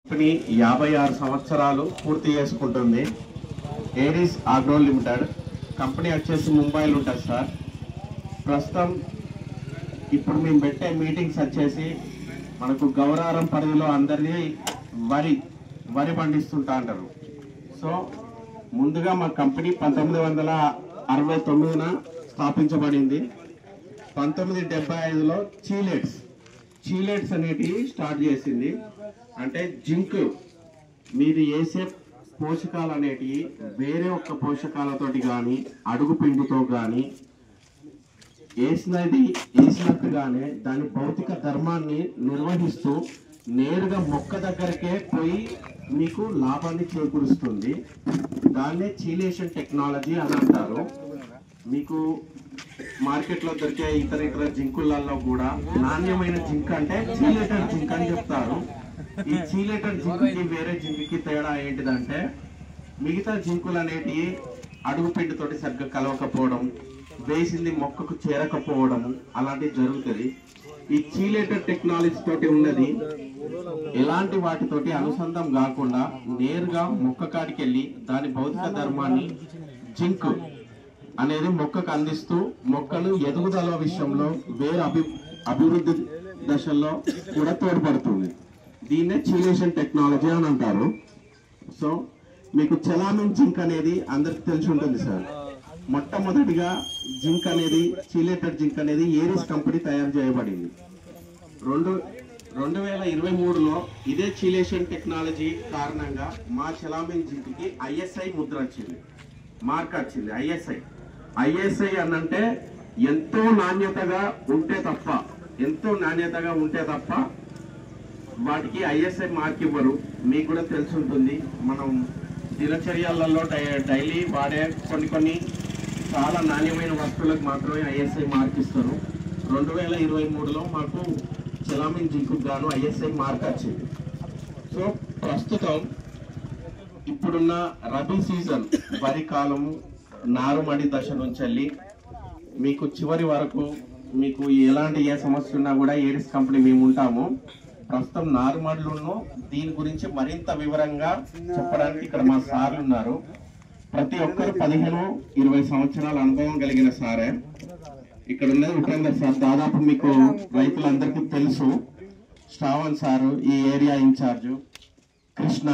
Company 56 సంవత్సరాలు పూర్తి చేసుకుంటుంది. ఏరిస్ ఆగ్రో లిమిటెడ్ కంపెనీ వచ్చేసి ముంబైలో ఉంటుంది సార్. ప్రస్తుతం ఇప్పుడు మేము పెట్టే మీటింగ్స్ వచ్చేసి మనకు గౌరారం పరిధిలో అందరినీ వరి పండిస్తుంటా అంటారు. సో ముందుగా మా కంపెనీ 1969న స్థాపించబడింది. 1975లో చీలెట్స్ అనేటివి స్టార్ట్ చేసింది. అంటే జింక్ మీరు వేసే పోషకాలు అనేటివి వేరే ఒక్క పోషకాలతోటి కానీ అడుగు పిండితో కానీ వేసినట్టుగానే దాని భౌతిక ధర్మాన్ని నిర్వహిస్తూ నేరుగా మొక్క దగ్గరకే పోయి మీకు లాభాన్ని చేకూరుస్తుంది. దాన్నే చీలేషన్ టెక్నాలజీ అని అంటారు. మీకు మార్కెట్లో దొరికే ఇతర జింకులలో కూడా నాణ్యమైన జింక్ అంటే చీలేటెడ్ జింక్ అని చెప్తారు. ఈ చీలేటెడ్ జింక్కి వేరే జింక్కి తేడా ఏంటిదంటే మిగతా జింకులు అనేటివి అడుగు పిండితోటి సరిగ్గా కలవకపోవడం, వేసింది మొక్కకు చేరకపోవడం అలాంటివి జరుగుతుంది. ఈ చీలేటెడ్ టెక్నాలజీ తోటి ఉన్నది ఎలాంటి వాటితోటి అనుసంధానం కాకుండా నేరుగా మొక్క కాడికి వెళ్ళి దాని భౌతిక ధర్మాన్ని జింక్ అనేది మొక్కకు అందిస్తూ మొక్కలు ఎదుగుదల విషయంలో వేరే అభివృద్ధి దశల్లో కూడా తోడ్పడుతుంది. దీన్నే చీలేషన్ టెక్నాలజీ అని అంటారు. సో మీకు చెలామిన్ జింక్ అనేది అందరికి తెలిసి ఉంటుంది సార్. మొట్టమొదటిగా జింక్ అనేది చీలేటెడ్ జింక్ అనేది ఏరిస్ కంపెనీ తయారు చేయబడింది. 2023లో ఇదే చీలేషన్ టెక్నాలజీ కారణంగా మా చెలామిన్ జింక్కి ISI ముద్ర వచ్చింది, మార్క్ వచ్చింది. ఐఎస్ఐ అనంటే ఎంతో నాణ్యతగా ఉంటే తప్ప వాటికి ISI మార్క్ ఇవ్వరు. మీకు కూడా తెలిసి ఉంటుంది. మనం దినచర్యలలో డైలీ వాడే కొన్ని చాలా నాణ్యమైన వస్తువులకు మాత్రమే ISI మార్క్ ఇస్తారు. 2023లో మాకు చెలామిన్ జింకు గాను ISI మార్క్ వచ్చింది. సో ప్రస్తుతం ఇప్పుడున్న రబీ సీజన్ వరి కాలము నారుమడి దశ నుంచి వెళ్ళి మీకు చివరి వరకు మీకు ఎలాంటి ఏ సమస్య ఉన్నా కూడా ఏరిస్ కంపెనీ మేము ఉంటాము. ప్రస్తుతం నారుమడులను దీని గురించి మరింత వివరంగా చెప్పడానికి ఇక్కడ మా సార్లు ఉన్నారు. ప్రతి ఒక్కరు 15-20 సంవత్సరాల అనుభవం కలిగిన సారే. ఇక్కడ ఉన్నది ఉపేందర్ సార్, దాదాపు మీకు రైతులందరికీ తెలుసు. శ్రావణ్ సారు ఈ ఏరియా ఇన్ఛార్జు, కృష్ణ,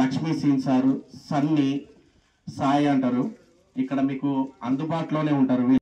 లక్ష్మీ సీన్ సారు, సన్నీ, సాయి అంటారు. ఇక్కడ మీకు అందుబాటులోనే ఉంటారు.